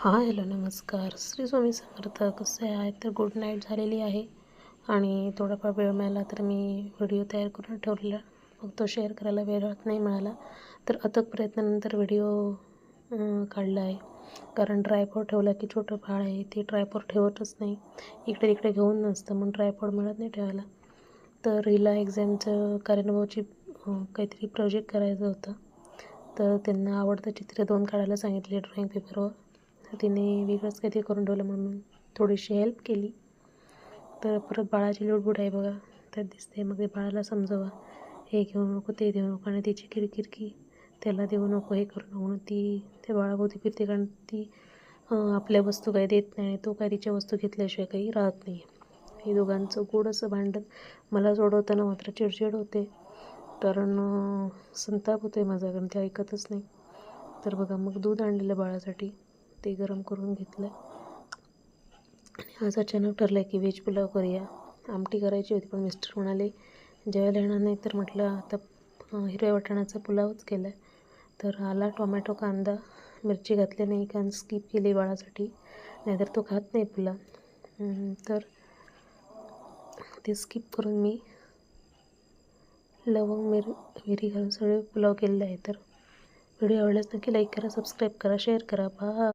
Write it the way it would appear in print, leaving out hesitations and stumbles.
Hello नमस्कार. श्री स्वामी समर्थ. कसे आहे? तर गुड नाईट झालेली आहे आणि थोडाफार वेळ मिळाला तर मी व्हिडिओ तयार करून ठेवलेला, मग तो शेअर करायला वेळ नाही मिळाला. तर अथक प्रयत्नानंतर व्हिडिओ काढला आहे. कारण ट्रायपॉड ठेवला की छोटं बाळ आहे, ते ट्रायपॉड ठेवतच नाही, इकडे तिकडे घेऊन नसतं, म्हणून ट्रायपॉड मिळत नाही ठेवायला. तर हिला एक्झामचं कार्यानुभवाची काहीतरी प्रोजेक्ट करायचं होतं. तर त्यांना आवडतं चित्र 2 काढायला सांगितले ड्रॉईंग पेपरवर. तिने वेगळंच काहीतरी करून ठेवलं म्हणून थोडीशी हेल्प केली. तर परत बाळाची लुडबुड आहे बघा, त्यात दिसते. मग ते बाळाला समजवा, हे घेऊ नको, ते देऊ नको, आणि तिची किरकिर की त्याला देऊ नको, हे करू नको, म्हणून ती त्या बाळाभोवती फिरते. कारण ती आपल्या वस्तू काही देत नाही आणि तो काही तिच्या वस्तू घेतल्याशिवाय काही राहत नाही. हे दोघांचं गोड असं भांडण मला सोडवताना मात्र चिडचिड होते, कारण संताप होतो आहे माझा, कारण ते ऐकतच नाही. तर बघा, मग दूध आणलेलं बाळासाठी, ते गरम करून घेतलं आणि आज अचानक ठरलं की व्हेज पुलाव करूया. आमटी करायची होती, पण मिस्टर म्हणाले जेवायला येणार नाही, तर म्हटलं आता हिरव्या वाटाण्याचा पुलावच केला आहे. तर आला टोमॅटो, कांदा, मिरची घातली नाही, कारण स्किप केली बाळासाठी, नाहीतर तो खात नाही पुलाव. तर ते स्किप करून मी लवंग मिरी घालून सगळे पुलाव केलेले आहे. तर व्हिडिओ आवडल्यास नक्की लाईक करा, सबस्क्राईब करा, शेअर करा. बाय.